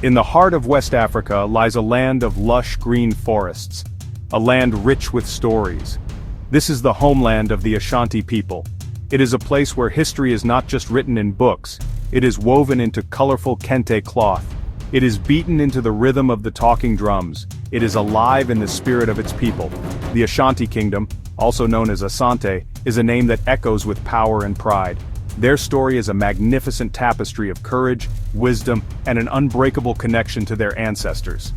In the heart of West Africa lies a land of lush green forests, a land rich with stories. This is the homeland of the Ashanti people. It is a place where history is not just written in books, it is woven into colorful kente cloth. It is beaten into the rhythm of the talking drums. It is alive in the spirit of its people. The Ashanti Kingdom, also known as Asante, is a name that echoes with power and pride. Their story is a magnificent tapestry of courage, wisdom, and an unbreakable connection to their ancestors.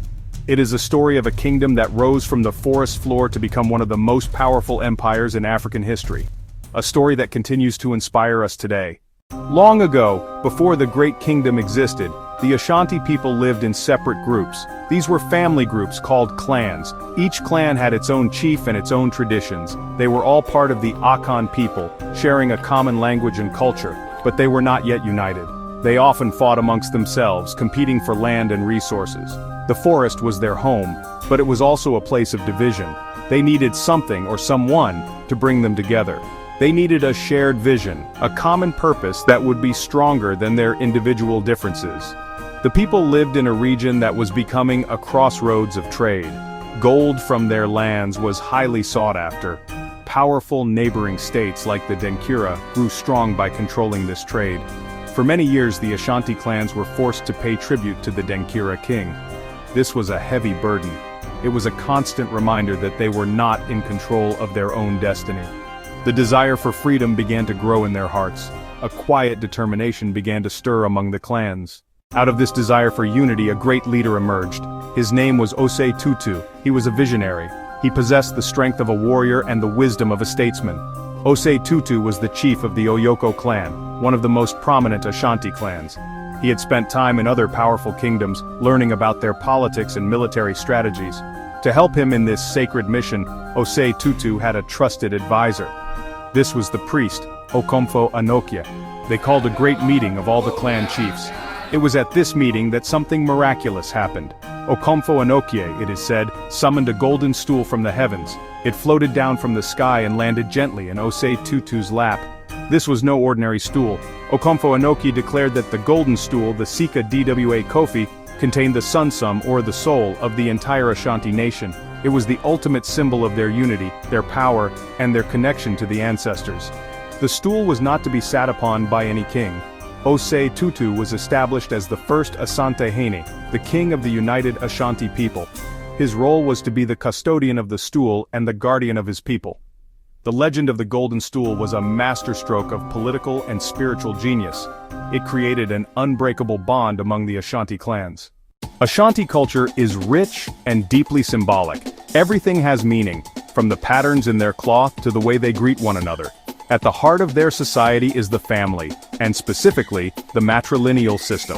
It is a story of a kingdom that rose from the forest floor to become one of the most powerful empires in African history. A story that continues to inspire us today. Long ago, before the Great Kingdom existed, the Ashanti people lived in separate groups. These were family groups called clans. Each clan had its own chief and its own traditions. They were all part of the Akan people, sharing a common language and culture, but they were not yet united. They often fought amongst themselves, competing for land and resources. The forest was their home, but it was also a place of division. They needed something or someone to bring them together. They needed a shared vision, a common purpose that would be stronger than their individual differences. The people lived in a region that was becoming a crossroads of trade. Gold from their lands was highly sought after. Powerful neighboring states like the Denkira grew strong by controlling this trade. For many years the Ashanti clans were forced to pay tribute to the Denkira king. This was a heavy burden. It was a constant reminder that they were not in control of their own destiny. The desire for freedom began to grow in their hearts. A quiet determination began to stir among the clans. Out of this desire for unity, a great leader emerged. His name was Osei Tutu. He was a visionary. He possessed the strength of a warrior and the wisdom of a statesman. Osei Tutu was the chief of the Oyoko clan, one of the most prominent Ashanti clans. He had spent time in other powerful kingdoms, learning about their politics and military strategies. To help him in this sacred mission, Osei Tutu had a trusted advisor. This was the priest, Okomfo Anokie. They called a great meeting of all the clan chiefs. It was at this meeting that something miraculous happened. Okomfo Anokie, it is said, summoned a golden stool from the heavens. It floated down from the sky and landed gently in Osei Tutu's lap. This was no ordinary stool. Okomfo Anokie declared that the golden stool, the Sika Dwa Kofi, contained the sunsum or the soul of the entire Ashanti nation. It was the ultimate symbol of their unity, their power, and their connection to the ancestors. The stool was not to be sat upon by any king. Osei Tutu was established as the first Asantewaa, the king of the united Ashanti people. His role was to be the custodian of the stool and the guardian of his people. The legend of the golden stool was a masterstroke of political and spiritual genius. It created an unbreakable bond among the Ashanti clans. Ashanti culture is rich and deeply symbolic. Everything has meaning, from the patterns in their cloth to the way they greet one another. At the heart of their society is the family, and specifically, the matrilineal system.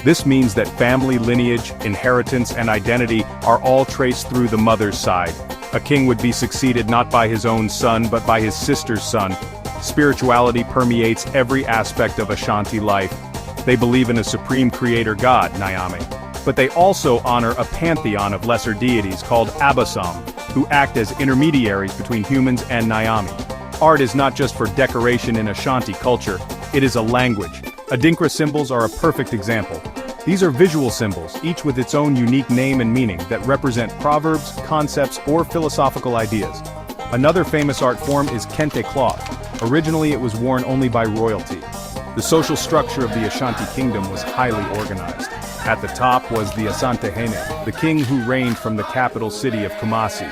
This means that family lineage, inheritance, and identity are all traced through the mother's side. A king would be succeeded not by his own son but by his sister's son. Spirituality permeates every aspect of Ashanti life. They believe in a supreme creator god, Nyame. But they also honor a pantheon of lesser deities called Abasam, who act as intermediaries between humans and Nyame. Art is not just for decoration in Ashanti culture, it is a language. Adinkra symbols are a perfect example. These are visual symbols, each with its own unique name and meaning, that represent proverbs, concepts, or philosophical ideas. Another famous art form is kente cloth. Originally it was worn only by royalty. The social structure of the Ashanti kingdom was highly organized. At the top was the Asantewaa, the king who reigned from the capital city of Kumasi.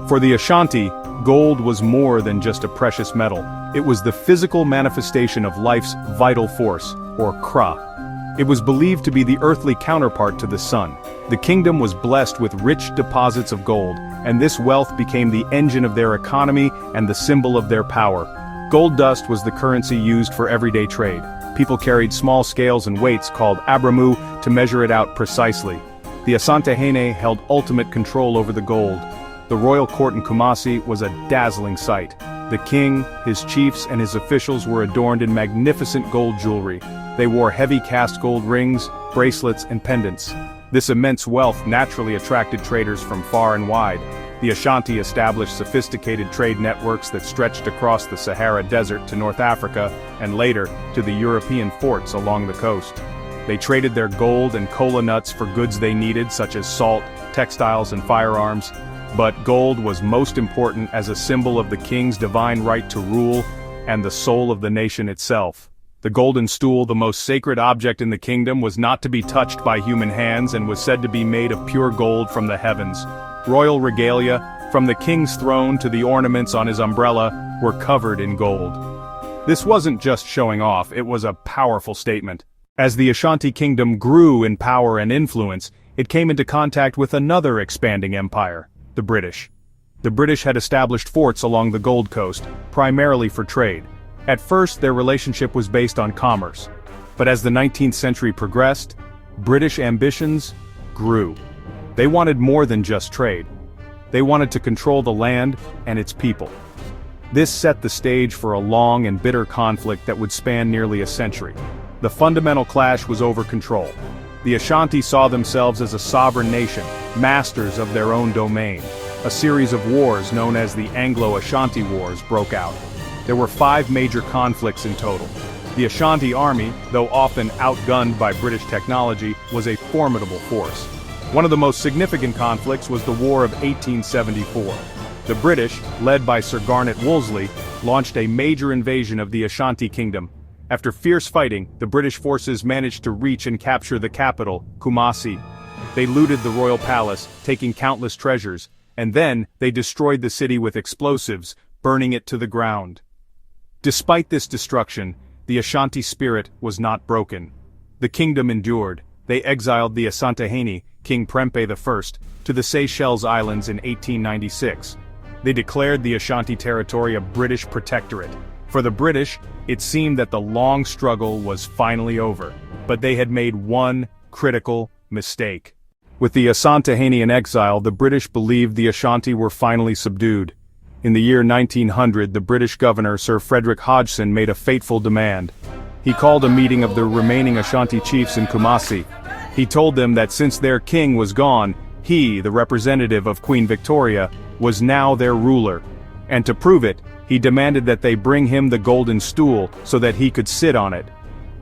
For the Ashanti, gold was more than just a precious metal. It was the physical manifestation of life's vital force, or Kra. It was believed to be the earthly counterpart to the sun. The kingdom was blessed with rich deposits of gold, and this wealth became the engine of their economy and the symbol of their power. Gold dust was the currency used for everyday trade. People carried small scales and weights called abramu to measure it out precisely. The Asantewaa held ultimate control over the gold. The royal court in Kumasi was a dazzling sight. The king, his chiefs, and his officials were adorned in magnificent gold jewelry. They wore heavy cast gold rings, bracelets, and pendants. This immense wealth naturally attracted traders from far and wide. The Ashanti established sophisticated trade networks that stretched across the Sahara Desert to North Africa, and later, to the European forts along the coast. They traded their gold and cola nuts for goods they needed, such as salt, textiles, and firearms. But gold was most important as a symbol of the king's divine right to rule and the soul of the nation itself. The golden stool, the most sacred object in the kingdom, was not to be touched by human hands and was said to be made of pure gold from the heavens. Royal regalia, from the king's throne to the ornaments on his umbrella, were covered in gold. This wasn't just showing off, it was a powerful statement. As the Ashanti kingdom grew in power and influence, it came into contact with another expanding empire, the British. The British had established forts along the Gold Coast, primarily for trade. At first, their relationship was based on commerce. But as the 19th century progressed, British ambitions grew. They wanted more than just trade. They wanted to control the land and its people. This set the stage for a long and bitter conflict that would span nearly a century. The fundamental clash was over control. The Ashanti saw themselves as a sovereign nation, masters of their own domain. A series of wars known as the Anglo-Ashanti Wars broke out. There were 5 major conflicts in total. The Ashanti army, though often outgunned by British technology, was a formidable force. One of the most significant conflicts was the War of 1874. The British, led by Sir Garnet Wolseley, launched a major invasion of the Ashanti kingdom. After fierce fighting, the British forces managed to reach and capture the capital, Kumasi. They looted the royal palace, taking countless treasures, and then they destroyed the city with explosives, burning it to the ground. Despite this destruction, the Ashanti spirit was not broken. The kingdom endured. They exiled the Asantehene, King Prempeh I, to the Seychelles Islands in 1896. They declared the Ashanti territory a British protectorate. For the British, it seemed that the long struggle was finally over, but they had made one critical mistake. With the Asantehene in exile, the British believed the Ashanti were finally subdued. In the year 1900, the British governor, Sir Frederick Hodgson, made a fateful demand. He called a meeting of the remaining Ashanti chiefs in Kumasi. He told them that since their king was gone, he, the representative of Queen Victoria, was now their ruler. And to prove it, he demanded that they bring him the golden stool so that he could sit on it.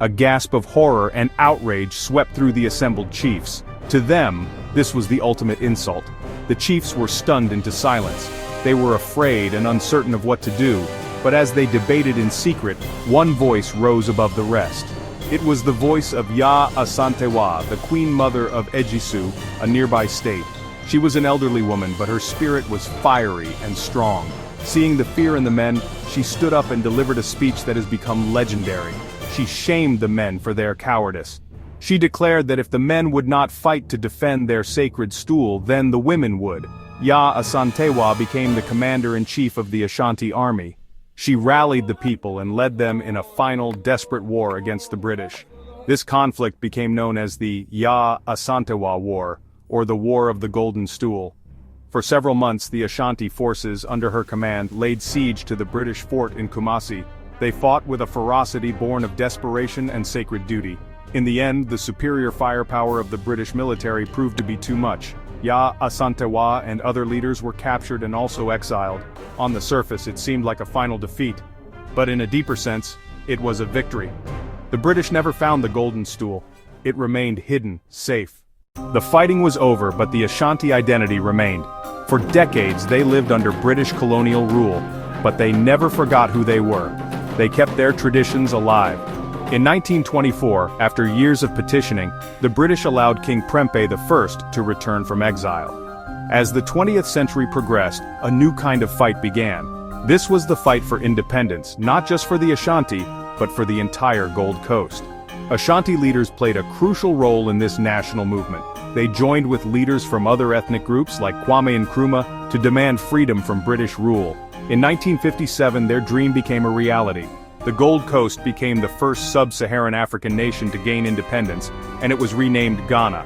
A gasp of horror and outrage swept through the assembled chiefs. To them, this was the ultimate insult. The chiefs were stunned into silence. They were afraid and uncertain of what to do, but as they debated in secret, one voice rose above the rest. It was the voice of Yaa Asantewaa, the queen mother of Ejisu, a nearby state. She was an elderly woman, but her spirit was fiery and strong. Seeing the fear in the men, she stood up and delivered a speech that has become legendary. She shamed the men for their cowardice. She declared that if the men would not fight to defend their sacred stool, then the women would. Yaa Asantewaa became the commander-in-chief of the Ashanti army. She rallied the people and led them in a final, desperate war against the British. This conflict became known as the Yaa Asantewaa War, or the War of the Golden Stool. For several months, the Ashanti forces under her command laid siege to the British fort in Kumasi. They fought with a ferocity born of desperation and sacred duty. In the end, the superior firepower of the British military proved to be too much. Yaa Asantewaa and other leaders were captured and also exiled. On the surface, it seemed like a final defeat. But in a deeper sense, it was a victory. The British never found the golden stool. It remained hidden, safe. The fighting was over, but the Ashanti identity remained. For decades, they lived under British colonial rule, but they never forgot who they were. They kept their traditions alive. In 1924, after years of petitioning, the British allowed King Prempeh I to return from exile. As the 20th century progressed, a new kind of fight began. This was the fight for independence, not just for the Ashanti, but for the entire Gold Coast. Ashanti leaders played a crucial role in this national movement. They joined with leaders from other ethnic groups like Kwame Nkrumah to demand freedom from British rule. In 1957, their dream became a reality. The Gold Coast became the first sub-Saharan African nation to gain independence, and it was renamed Ghana.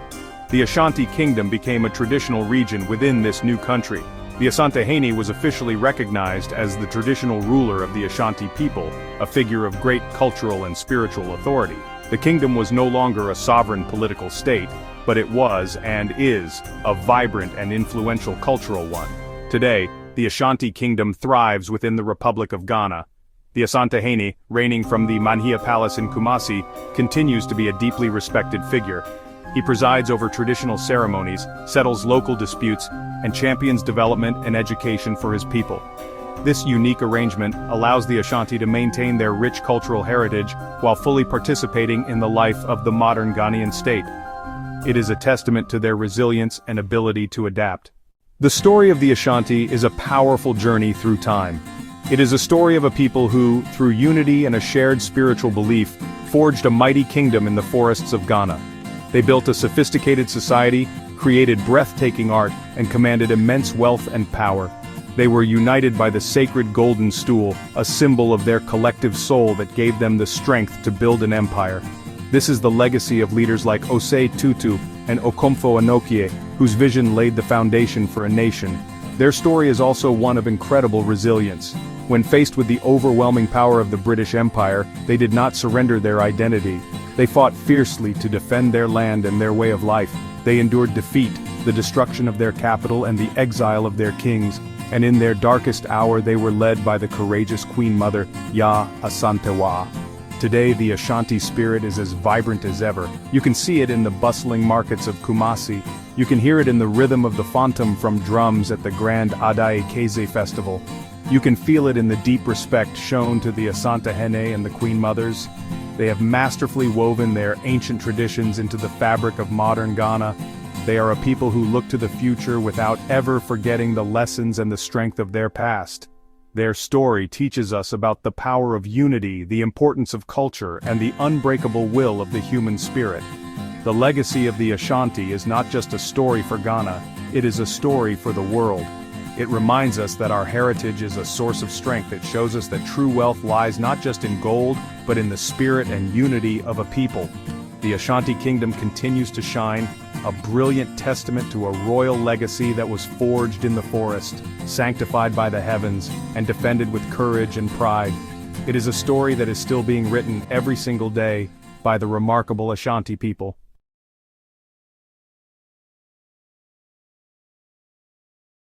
The Ashanti Kingdom became a traditional region within this new country. The Asantehene was officially recognized as the traditional ruler of the Ashanti people, a figure of great cultural and spiritual authority. The kingdom was no longer a sovereign political state, but it was, and is, a vibrant and influential cultural one. Today, the Ashanti Kingdom thrives within the Republic of Ghana. The Asantehene, reigning from the Manhia Palace in Kumasi, continues to be a deeply respected figure. He presides over traditional ceremonies, settles local disputes, and champions development and education for his people. This unique arrangement allows the Ashanti to maintain their rich cultural heritage while fully participating in the life of the modern Ghanaian state. It is a testament to their resilience and ability to adapt. The story of the Ashanti is a powerful journey through time. It is a story of a people who, through unity and a shared spiritual belief, forged a mighty kingdom in the forests of Ghana. They built a sophisticated society, created breathtaking art, and commanded immense wealth and power. They were united by the sacred golden stool, a symbol of their collective soul that gave them the strength to build an empire. This is the legacy of leaders like Osei, Tutu, and Okomfo Anokie, whose vision laid the foundation for a nation. Their story is also one of incredible resilience. When faced with the overwhelming power of the British Empire, they did not surrender their identity. They fought fiercely to defend their land and their way of life. They endured defeat, the destruction of their capital and the exile of their kings, and in their darkest hour they were led by the courageous Queen Mother, Yaa Asantewaa. Today the Ashanti spirit is as vibrant as ever. You can see it in the bustling markets of Kumasi. You can hear it in the rhythm of the phantom from drums at the grand Adai Keze festival. You can feel it in the deep respect shown to the Asantehene and the Queen Mothers. They have masterfully woven their ancient traditions into the fabric of modern Ghana. They are a people who look to the future without ever forgetting the lessons and the strength of their past. Their story teaches us about the power of unity, the importance of culture, and the unbreakable will of the human spirit. The legacy of the Ashanti is not just a story for Ghana, it is a story for the world. It reminds us that our heritage is a source of strength. It shows us that true wealth lies not just in gold, but in the spirit and unity of a people. The Ashanti Kingdom continues to shine, a brilliant testament to a royal legacy that was forged in the forest, sanctified by the heavens, and defended with courage and pride. It is a story that is still being written every single day by the remarkable Ashanti people.